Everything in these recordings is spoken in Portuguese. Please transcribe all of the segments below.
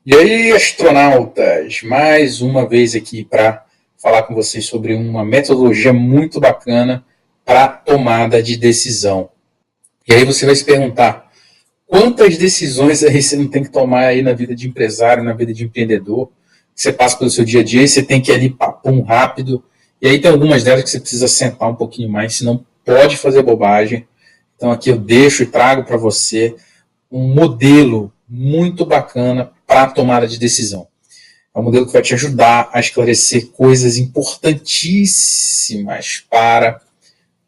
E aí, astronautas, mais uma vez aqui para falar com vocês sobre uma metodologia muito bacana para tomada de decisão. E aí você vai se perguntar, quantas decisões aí você não tem que tomar aí na vida de empresário, na vida de empreendedor, que você passa pelo seu dia a dia e você tem que ir ali, papum, rápido, e aí tem algumas delas que você precisa sentar um pouquinho mais, senão pode fazer bobagem. Então aqui eu deixo e trago para você um modelo muito bacana para a tomada de decisão. É um modelo que vai te ajudar a esclarecer coisas importantíssimas para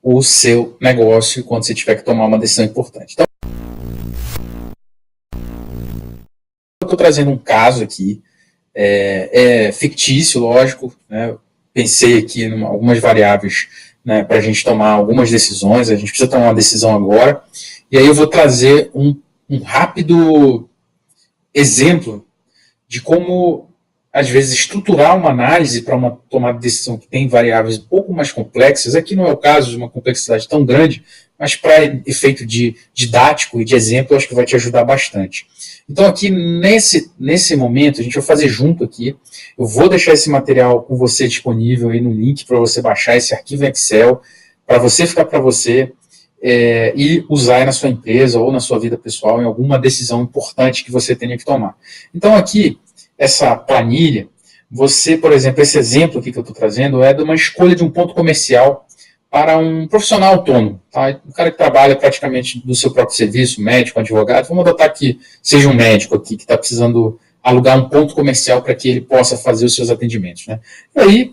o seu negócio quando você tiver que tomar uma decisão importante. Então, eu estou trazendo um caso aqui, é fictício, lógico, né? Pensei aqui em algumas variáveis, né, para a gente tomar algumas decisões, a gente precisa tomar uma decisão agora, e aí eu vou trazer um rápido exemplo de como, às vezes, estruturar uma análise para uma tomada de decisão que tem variáveis um pouco mais complexas. Aqui não é o caso de uma complexidade tão grande, mas para efeito de didático e de exemplo, eu acho que vai te ajudar bastante. Então aqui, nesse momento, a gente vai fazer junto aqui. Eu vou deixar esse material com você disponível aí no link para você baixar esse arquivo em Excel, para você ficar para você, e usar na sua empresa ou na sua vida pessoal em alguma decisão importante que você tenha que tomar. Então aqui, essa planilha, você, por exemplo, esse exemplo aqui que eu estou trazendo é de uma escolha de um ponto comercial para um profissional autônomo, tá? Um cara que trabalha praticamente do seu próprio serviço, médico, advogado, vamos adotar que seja um médico aqui que está precisando alugar um ponto comercial para que ele possa fazer os seus atendimentos, né? E aí,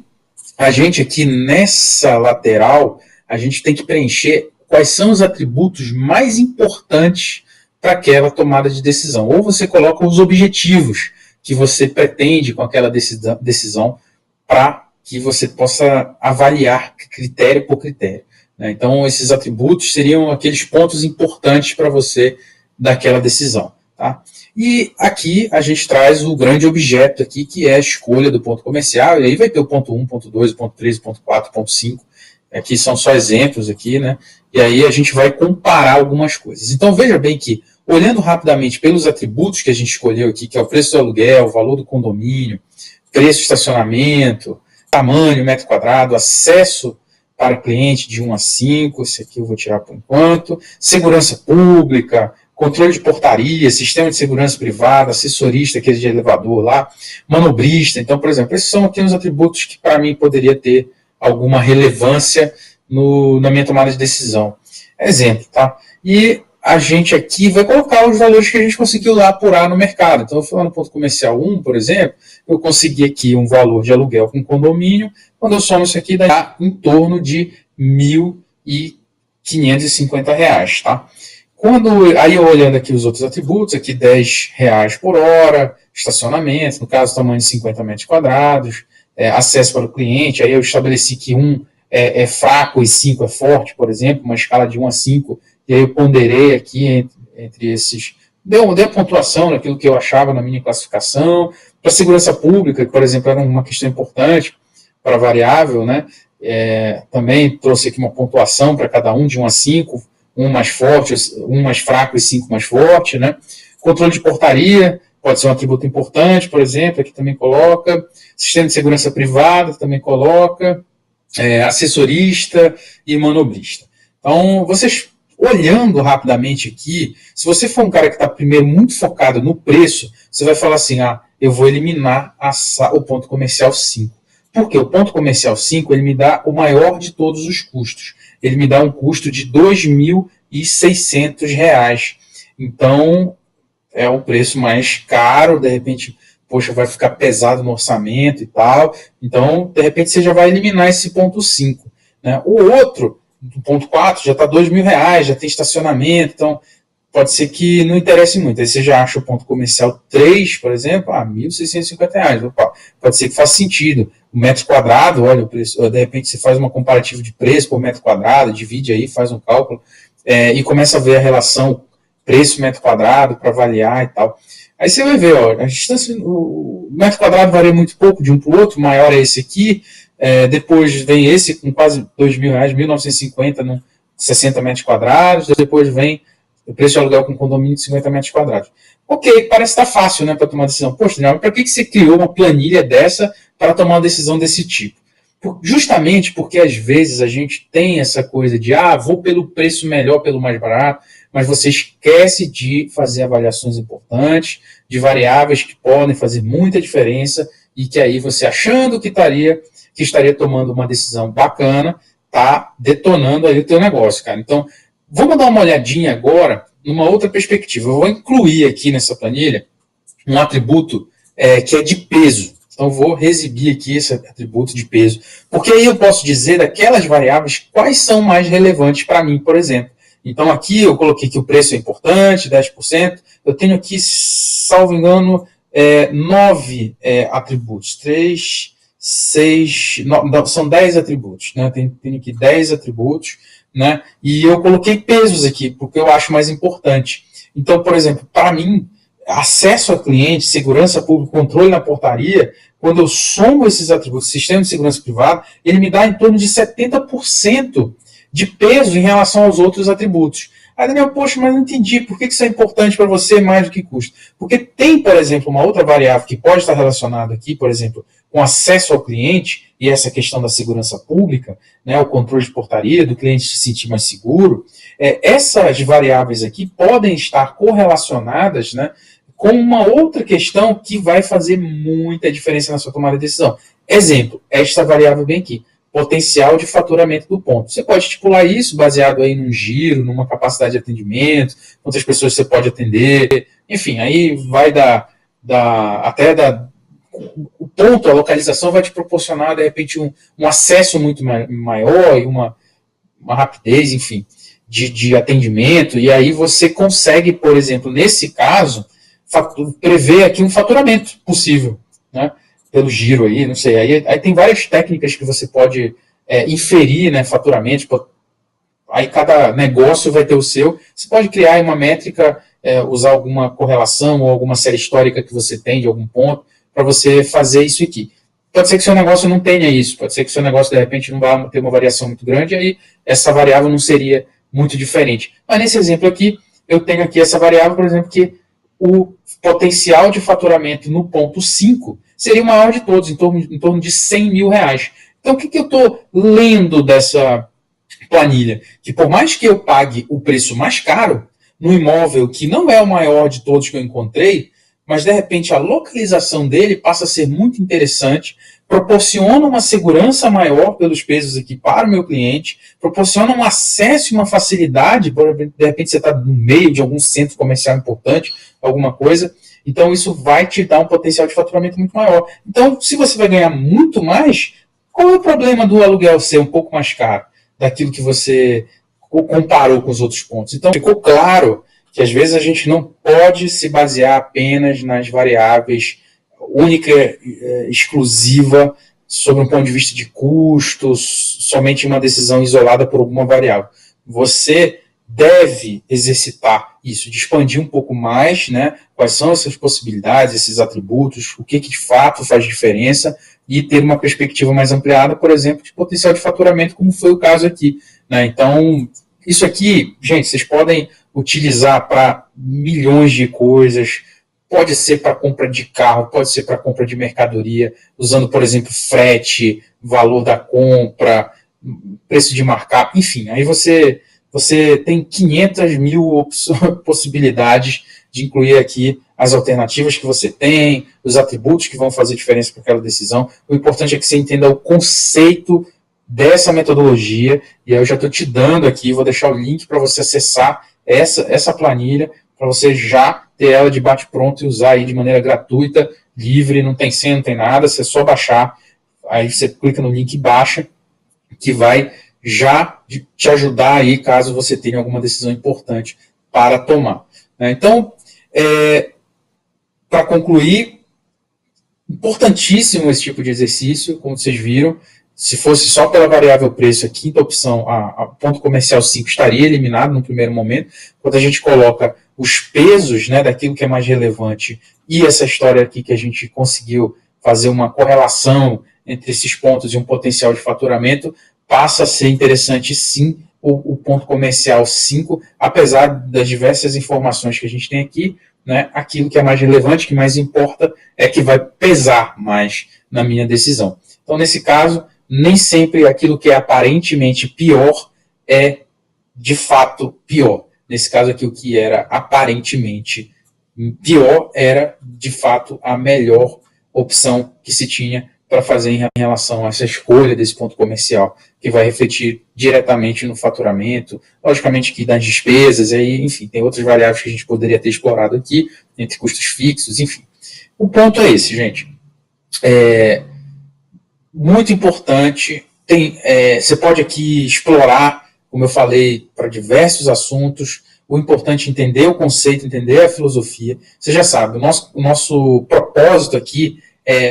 a gente aqui nessa lateral, a gente tem que preencher quais são os atributos mais importantes para aquela tomada de decisão. Ou você coloca os objetivos que você pretende com aquela decisão para que você possa avaliar critério por critério, né? Então, esses atributos seriam aqueles pontos importantes para você daquela decisão, tá? E aqui a gente traz o grande objeto aqui, que é a escolha do ponto comercial, e aí vai ter o ponto 1, ponto 2, ponto 3, ponto 4, ponto 5, aqui são só exemplos aqui, né? E aí a gente vai comparar algumas coisas. Então veja bem que, olhando rapidamente pelos atributos que a gente escolheu aqui, que é o preço do aluguel, o valor do condomínio, preço do estacionamento, tamanho, metro quadrado, acesso para cliente de 1 a 5, esse aqui eu vou tirar por enquanto, segurança pública, controle de portaria, sistema de segurança privada, assessorista, aquele de elevador lá, manobrista. Então, por exemplo, esses são aqui os atributos que para mim poderia ter alguma relevância na minha tomada de decisão. Exemplo, tá? E a gente aqui vai colocar os valores que a gente conseguiu lá apurar no mercado. Então, eu fui lá no ponto comercial 1, por exemplo, eu consegui aqui um valor de aluguel com condomínio, quando eu somo isso aqui, dá em torno de R$ 1.550, tá? Aí eu olhando aqui os outros atributos, aqui R$ 10 por hora, estacionamento, no caso, tamanho de 50 metros quadrados, acesso para o cliente, aí eu estabeleci que 1 é fraco e 5 é forte, por exemplo, uma escala de 1 a 5, e aí eu ponderei aqui entre esses, dei a pontuação naquilo que eu achava na minha classificação. Para a segurança pública, que, por exemplo, era uma questão importante para a variável, né? Também trouxe aqui uma pontuação para cada um, de 1 a 5, 1 mais forte, 1 mais fraco e 5 mais forte, né? Controle de portaria, pode ser um atributo importante, por exemplo, aqui também coloca. Sistema de segurança privada, também coloca. Assessorista e manobrista. Então, vocês olhando rapidamente aqui, se você for um cara que está primeiro muito focado no preço, você vai falar assim, eu vou eliminar o ponto comercial 5. Porque o ponto comercial 5, ele me dá o maior de todos os custos. Ele me dá um custo de R$ 2.600. Então, é o preço mais caro, de repente, poxa, vai ficar pesado no orçamento e tal. Então, de repente, você já vai eliminar esse ponto 5. Né? O outro, do ponto 4, já está R$ 2.000, já tem estacionamento, então pode ser que não interesse muito. Aí você já acha o ponto comercial 3, por exemplo, R$ 1.650. Opa, pode ser que faça sentido. O metro quadrado, olha o preço, de repente você faz uma comparativa de preço por metro quadrado, divide aí, faz um cálculo, e começa a ver a relação preço-metro quadrado para avaliar e tal. Aí você vai ver, a distância, o metro quadrado varia muito pouco de um para o outro, o maior é esse aqui, depois vem esse com quase R$ 2.000, 1.950, 60 metros quadrados, depois vem o preço de aluguel com condomínio de 50 metros quadrados. Ok, parece estar fácil, né, para tomar decisão. Poxa, Daniel, para que você criou uma planilha dessa para tomar uma decisão desse tipo? Justamente porque às vezes a gente tem essa coisa de, vou pelo preço melhor, pelo mais barato, mas você esquece de fazer avaliações importantes, de variáveis que podem fazer muita diferença e que aí você achando que estaria tomando uma decisão bacana, tá detonando aí o teu negócio, cara. Então, vamos dar uma olhadinha agora numa outra perspectiva. Eu vou incluir aqui nessa planilha um atributo que é de peso. Então, vou exibir aqui esse atributo de peso. Porque aí eu posso dizer daquelas variáveis quais são mais relevantes para mim, por exemplo. Então, aqui eu coloquei que o preço é importante, 10%. Eu tenho aqui, salvo engano, 9 atributos. 3, 6... Não, são 10 atributos. Né? Tenho aqui 10 atributos. Né? E eu coloquei pesos aqui, porque eu acho mais importante. Então, por exemplo, para mim, acesso a cliente, segurança pública, controle na portaria, quando eu somo esses atributos, sistema de segurança privada, ele me dá em torno de 70% de peso em relação aos outros atributos. Aí, Daniel, poxa, mas não entendi, por que isso é importante para você mais do que custo? Porque tem, por exemplo, uma outra variável que pode estar relacionada aqui, por exemplo, com acesso ao cliente, e essa questão da segurança pública, né, o controle de portaria, do cliente se sentir mais seguro, essas variáveis aqui podem estar correlacionadas, né, com uma outra questão que vai fazer muita diferença na sua tomada de decisão. Exemplo, esta variável bem aqui, potencial de faturamento do ponto. Você pode estipular isso baseado aí num giro, numa capacidade de atendimento, quantas pessoas você pode atender, enfim, aí vai o ponto, a localização vai te proporcionar, de repente, um acesso muito maior e uma rapidez, enfim, de atendimento, e aí você consegue, por exemplo, nesse caso, prever aqui um faturamento possível, né? Pelo giro aí, não sei, aí tem várias técnicas que você pode inferir, né, faturamento, aí cada negócio vai ter o seu, você pode criar uma métrica, usar alguma correlação ou alguma série histórica que você tem de algum ponto, para você fazer isso aqui. Pode ser que seu negócio não tenha isso, pode ser que seu negócio de repente não vá ter uma variação muito grande, e aí essa variável não seria muito diferente. Mas nesse exemplo aqui, eu tenho aqui essa variável, por exemplo, que o potencial de faturamento no ponto 5 seria o maior de todos, em torno de 100 mil reais. Então, o que eu estou lendo dessa planilha? Que por mais que eu pague o preço mais caro, no imóvel que não é o maior de todos que eu encontrei, mas de repente a localização dele passa a ser muito interessante, proporciona uma segurança maior pelos pesos aqui para o meu cliente, proporciona um acesso e uma facilidade, de repente você está no meio de algum centro comercial importante, alguma coisa, então isso vai te dar um potencial de faturamento muito maior. Então, se você vai ganhar muito mais, qual é o problema do aluguel ser um pouco mais caro daquilo que você comparou com os outros pontos? Então, ficou claro que às vezes a gente não pode se basear apenas nas variáveis única, exclusiva, sobre um ponto de vista de custos, somente uma decisão isolada por alguma variável. Você deve exercitar isso, de expandir um pouco mais, né, quais são essas possibilidades, esses atributos, o que de fato faz diferença, e ter uma perspectiva mais ampliada, por exemplo, de potencial de faturamento, como foi o caso aqui. Né? Então, isso aqui, gente, vocês podem utilizar para milhões de coisas, pode ser para compra de carro, pode ser para compra de mercadoria, usando, por exemplo, frete, valor da compra, preço de markup, enfim, aí você tem 500 mil possibilidades de incluir aqui as alternativas que você tem, os atributos que vão fazer diferença para aquela decisão. O importante é que você entenda o conceito dessa metodologia, e aí eu já estou te dando aqui, vou deixar o link para você acessar essa planilha, para você já ter ela de bate-pronto e usar aí de maneira gratuita, livre, não tem senha, não tem nada, você é só baixar, aí você clica no link e baixa, que vai já te ajudar aí caso você tenha alguma decisão importante para tomar. Então, para concluir, importantíssimo esse tipo de exercício, como vocês viram. Se fosse só pela variável preço, a quinta opção, a ponto comercial 5, estaria eliminado no primeiro momento. Quando a gente coloca os pesos, né, daquilo que é mais relevante e essa história aqui que a gente conseguiu fazer uma correlação entre esses pontos e um potencial de faturamento, passa a ser interessante sim o ponto comercial 5, apesar das diversas informações que a gente tem aqui, né, aquilo que é mais relevante, que mais importa, é que vai pesar mais na minha decisão. Então, nesse caso, nem sempre aquilo que é aparentemente pior é de fato pior. Nesse caso aqui, o que era aparentemente pior era de fato a melhor opção que se tinha para fazer em relação a essa escolha desse ponto comercial, que vai refletir diretamente no faturamento, logicamente que das despesas, aí, enfim, tem outras variáveis que a gente poderia ter explorado aqui, entre custos fixos, enfim. O ponto é esse, gente. Muito importante, você pode aqui explorar, como eu falei, para diversos assuntos. O importante é entender o conceito, entender a filosofia. Você já sabe, o nosso propósito aqui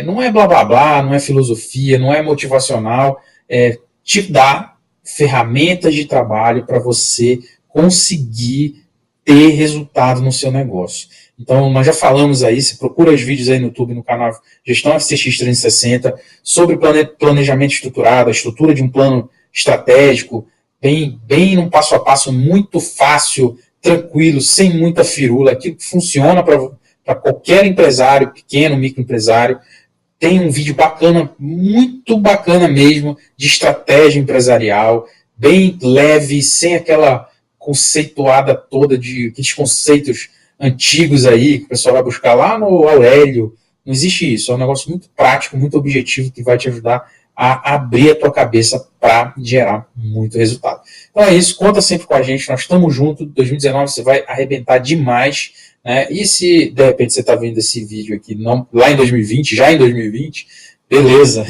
não é blá blá blá, não é filosofia, não é motivacional, é te dar ferramentas de trabalho para você conseguir ter resultado no seu negócio. Então, nós já falamos aí, você procura os vídeos aí no YouTube, no canal Gestão FCX 360, sobre planejamento estruturado, a estrutura de um plano estratégico, bem num passo a passo muito fácil, tranquilo, sem muita firula, aquilo que funciona para qualquer empresário, pequeno, microempresário. Tem um vídeo bacana, muito bacana mesmo, de estratégia empresarial, bem leve, sem aquela conceituada toda de aqueles conceitos antigos aí, que o pessoal vai buscar lá no Aurélio. Não existe isso, é um negócio muito prático, muito objetivo, que vai te ajudar a abrir a tua cabeça para gerar muito resultado. Então é isso, conta sempre com a gente, nós estamos juntos, 2019 você vai arrebentar demais, né? E se de repente você está vendo esse vídeo aqui lá em 2020, já em 2020, beleza,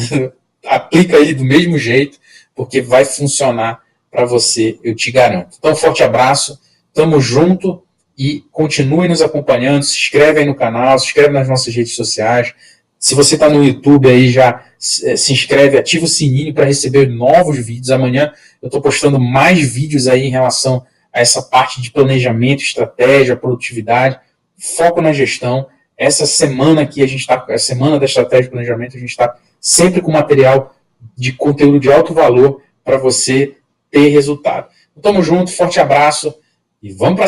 aplica aí do mesmo jeito, porque vai funcionar para você, eu te garanto. Então, forte abraço, tamo junto e continue nos acompanhando, se inscreve aí no canal, se inscreve nas nossas redes sociais. Se você está no YouTube aí, já se inscreve, ativa o sininho para receber novos vídeos. Amanhã eu estou postando mais vídeos aí em relação a essa parte de planejamento, estratégia, produtividade, foco na gestão. Essa semana aqui, a gente está, a semana da estratégia de planejamento, a gente está sempre com material de conteúdo de alto valor para você ter resultado. Tamo junto, forte abraço e vamos para